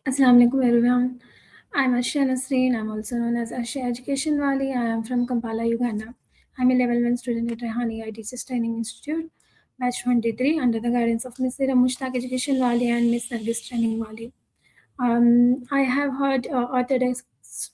Assalamu alaikum everyone. I'm Ashia Nasreen. I'm also known as Ashia Education Wali. I am from Kampala, Uganda. I'm a level 1 student at Rehani IT Training Institute, batch 23, under the guidance of Miss Ira Mushtaq Education Wali and Miss Nargis Training Wali. I have heard Orthodox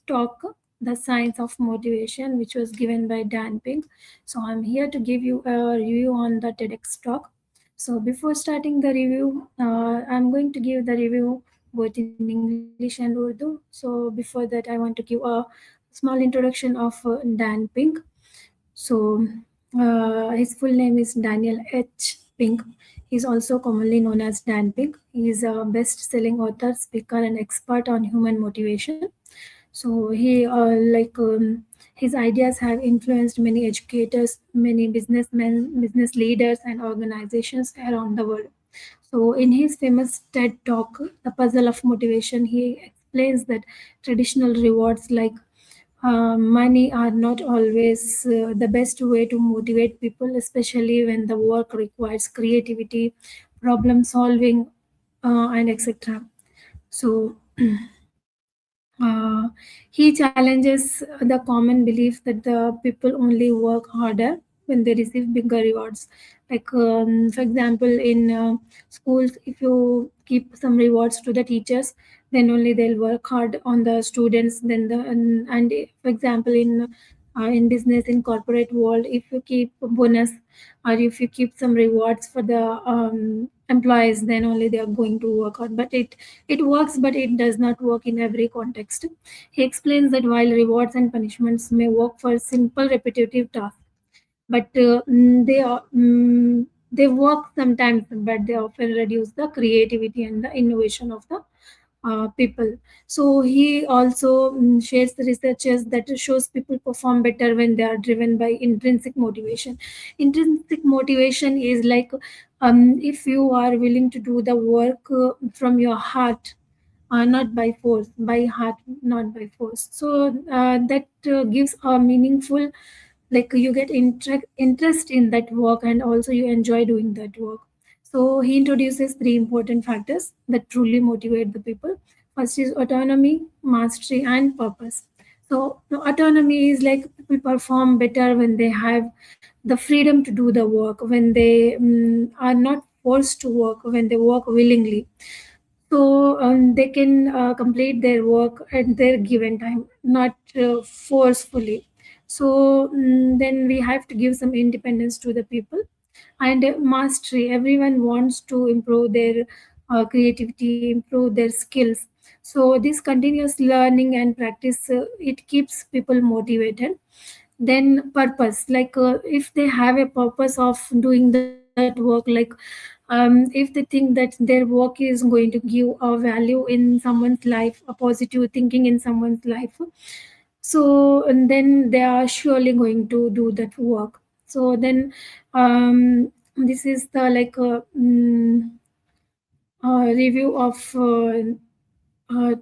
talk, The Science of Motivation, which was given by Dan Pink. So I'm here to give you a review on the TEDx talk. So before starting the review, I'm going to give the review both in English and Urdu. So before that, I want to give a small introduction of Dan Pink. So his full name is Daniel H. Pink. He's also commonly known as Dan Pink. He is a best-selling author, speaker, and expert on human motivation. So his ideas have influenced many educators, many businessmen, business leaders, and organizations around the world. So in his famous TED Talk, The Puzzle of Motivation, he explains that traditional rewards like money are not always the best way to motivate people, especially when the work requires creativity, problem solving, and etc. So uh, he challenges the common belief that the people only work harder when they receive bigger rewards. Like, for example, in schools, if you keep some rewards to the teachers, then only they'll work hard on the students. And for example, in business, in corporate world, if you keep a bonus or if you keep some rewards for the employees, then only they are going to work hard. But it works, but it does not work in every context. He explains that while rewards and punishments may work for simple repetitive tasks, but they work sometimes, but they often reduce the creativity and the innovation of the people. So he also shares the researches that shows people perform better when they are driven by intrinsic motivation. Intrinsic motivation is like, if you are willing to do the work from your heart, not by force, by heart, not by force. So that gives a meaningful, like you get interest in that work and also you enjoy doing that work. So he introduces three important factors that truly motivate the people. First is autonomy, mastery, and purpose. So the autonomy is like people perform better when they have the freedom to do the work, when they are not forced to work, when they work willingly. So they can complete their work at their given time, not forcefully. So then we have to give some independence to the people. And mastery, everyone wants to improve their creativity, improve their skills. So this continuous learning and practice, it keeps people motivated. Then purpose, like if they have a purpose of doing that work, like if they think that their work is going to give a value in someone's life, a positive thinking in someone's life, so and then they are surely going to do that work. So then this is the review of uh,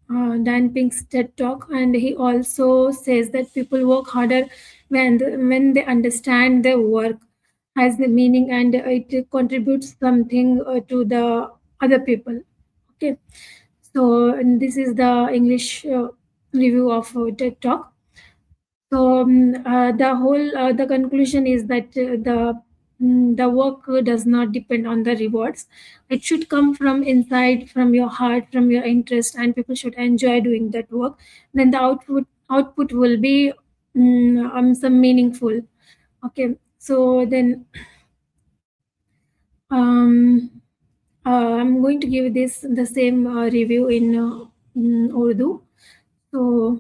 Dan Pink's TED Talk, and he also says that people work harder when they understand their work has the meaning and it contributes something to the other people. Okay, so and this is the English review of TED Talk. So the conclusion is that the work does not depend on the rewards. It should come from inside, from your heart, from your interest, and people should enjoy doing that work. Then the output will be some meaningful. Okay, so then um, I'm going to give this the same review in Urdu. So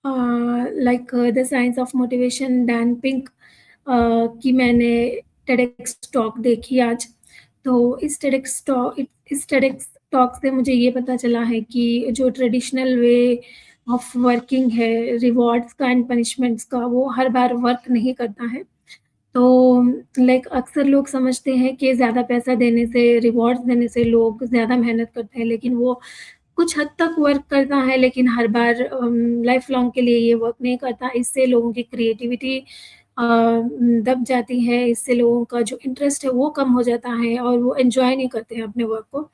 the science of motivation Dan pink की मैंने TEDx talk देखी आज। तो इस TEDx talk से मुझे ये पता चला है कि जो ट्रेडिशनल वे ऑफ वर्किंग है, रिवॉर्ड्स का एंड पनिशमेंट्स का, वो हर बार वर्क नहीं करता है। तो अक्सर लोग समझते हैं कि ज़्यादा पैसा देने से, रिवॉर्ड्स देने से लोग ज़्यादा मेहनत करते हैं, लेकिन वो कुछ हद तक वर्क करता है, लेकिन हर बार लाइफ लॉन्ग के लिए ये वर्क नहीं करता। इससे लोगों की क्रिएटिविटी दब जाती है, इससे लोगों का जो इंटरेस्ट है वो कम हो जाता है और वो एन्जॉय नहीं करते हैं अपने वर्क को।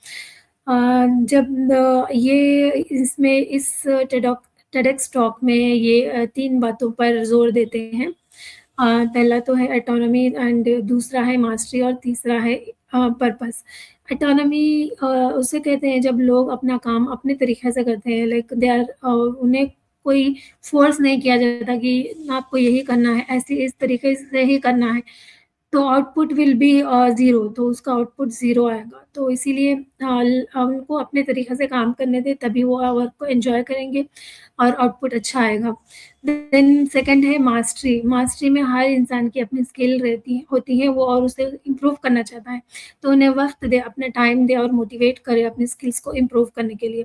जब ये इसमें इस टेडेक्स टॉक में ये 3 बातों पर ज़ोर देते हैं। पहला तो है ऑटोनॉमी एंड दूसरा है मास्टरी और तीसरा है पर्पस। ऑटोनॉमी उसे कहते हैं जब लोग अपना काम अपने तरीके से करते हैं, लाइक दे आर उन्हें कोई फ़ोर्स नहीं किया जाता कि आपको यही करना है, ऐसे इस तरीके से ही करना है। तो आउटपुट विल बी ज़ीरो, तो उसका आउटपुट ज़ीरो आएगा। तो इसीलिए उनको अपने तरीके से काम करने दें, तभी वो वर्क को एन्जॉय करेंगे और आउटपुट अच्छा आएगा। देन सेकंड है मास्टरी। मास्टरी में हर इंसान की अपनी स्किल होती है वो और उसे इम्प्रूव करना चाहता है। तो उन्हें वक़्त दें, अपना टाइम दें और मोटिवेट करें अपनी स्किल्स को इम्प्रूव करने के लिए।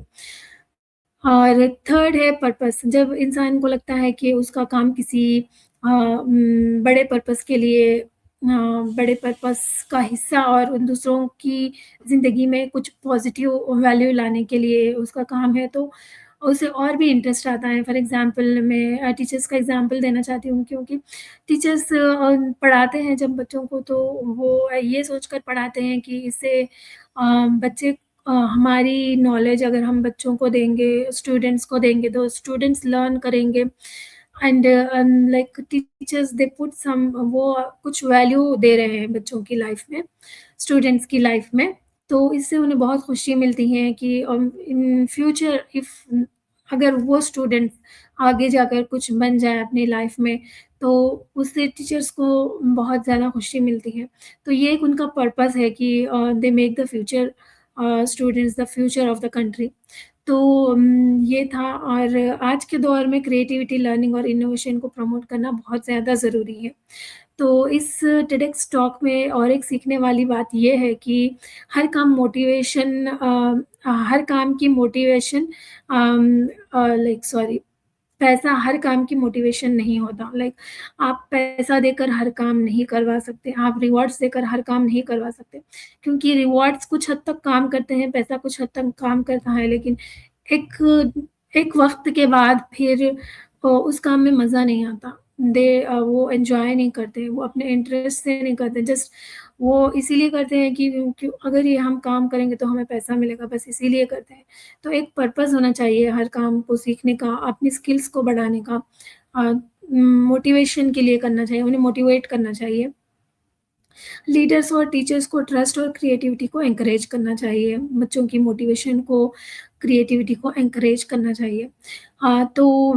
और थर्ड है पर्पस। जब इंसान को लगता है कि उसका काम किसी बड़े पर्पस के लिए बड़े पर्पस का हिस्सा और उन दूसरों की ज़िंदगी में कुछ पॉज़िटिव वैल्यू लाने के लिए उसका काम है, तो उसे और भी इंटरेस्ट आता है। फॉर एग्ज़ाम्पल मैं टीचर्स का एग्ज़ाम्पल देना चाहती हूँ, क्योंकि टीचर्स पढ़ाते हैं जब बच्चों को, तो वो ये सोचकर पढ़ाते हैं कि इससे बच्चे हमारी नॉलेज अगर हम बच्चों को देंगे, स्टूडेंट्स को देंगे, तो स्टूडेंट्स लर्न करेंगे and like teachers they put some, वो कुछ वैल्यू दे रहे हैं बच्चों की लाइफ में, स्टूडेंट्स की लाइफ में। तो इससे उन्हें बहुत खुशी मिलती है कि इन फ्यूचर इफ अगर वो स्टूडेंट आगे जाकर कुछ बन जाए अपनी लाइफ में, तो उससे टीचर्स को बहुत ज़्यादा खुशी मिलती है। तो ये एक उनका पर्पस है कि they make the future students the future of the country. तो ये था। और आज के दौर में क्रिएटिविटी, लर्निंग और इनोवेशन को प्रमोट करना बहुत ज़्यादा ज़रूरी है। तो इस टेडेक्स टॉक में और एक सीखने वाली बात ये है कि हर काम की मोटिवेशन लाइक सॉरी पैसा हर काम की मोटिवेशन नहीं होता। लाइक आप पैसा देकर हर काम नहीं करवा सकते, आप रिवॉर्ड्स देकर हर काम नहीं करवा सकते। क्योंकि रिवॉर्ड्स कुछ हद तक काम करते हैं, पैसा कुछ हद तक काम करता है, लेकिन एक एक वक़्त के बाद फिर उस काम में मज़ा नहीं आता। वो एन्जॉय नहीं करते, वो अपने इंटरेस्ट से नहीं करते, जस्ट वो इसीलिए करते हैं कि अगर ये हम काम करेंगे तो हमें पैसा मिलेगा, बस इसीलिए करते हैं। तो एक पर्पस होना चाहिए हर काम को सीखने का, अपनी स्किल्स को बढ़ाने का, मोटिवेशन के लिए करना चाहिए, उन्हें मोटिवेट करना चाहिए। लीडर्स और टीचर्स को ट्रस्ट और क्रिएटिविटी को एनकरेज करना चाहिए, बच्चों की मोटिवेशन को, क्रिएटिविटी को एनकरेज करना चाहिए। तो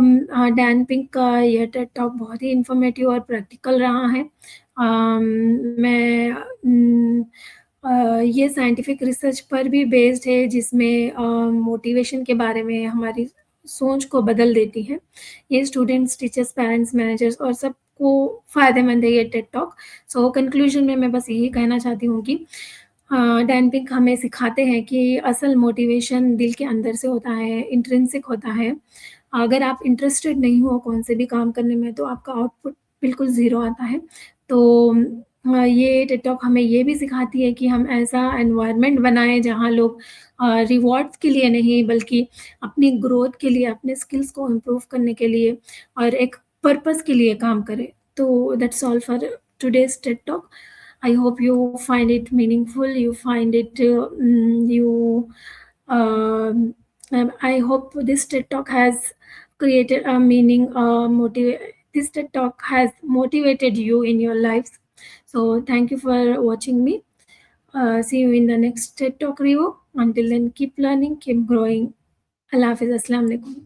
डैन पिंक का यह टेड टॉक बहुत ही इन्फॉर्मेटिव और प्रैक्टिकल रहा है। मैं ये साइंटिफिक रिसर्च पर भी बेस्ड है, जिसमें मोटिवेशन के बारे में हमारी सोच को बदल देती है। ये स्टूडेंट्स, टीचर्स, पेरेंट्स, मैनेजर्स और सबको फ़ायदेमंद है ये टेड टॉक। सो कंक्लूजन में मैं बस यही कहना चाहती हूँ कि डैन पिंक हमें सिखाते हैं कि असल मोटिवेशन दिल के अंदर से होता है, इंट्रिंसिक होता है। अगर आप इंटरेस्टेड नहीं हो कौन से भी काम करने में, तो आपका आउटपुट बिल्कुल ज़ीरो आता है। तो ये टेड टॉक हमें ये भी सिखाती है कि हम ऐसा एनवायरनमेंट बनाएँ जहाँ लोग रिवॉर्ड्स के लिए नहीं, बल्कि अपनी ग्रोथ के लिए, अपने स्किल्स को इम्प्रूव करने के लिए और एक पर्पस के लिए काम करें। तो that's all for today's Ted talk. I hope you find it meaningful. You find it, I hope this TED Talk has created a meaning, this TED Talk has motivated you in your lives. So thank you for watching me. See you in the next TED Talk review. Until then, keep learning, keep growing. Allah Hafiz. Assalamu alaikum.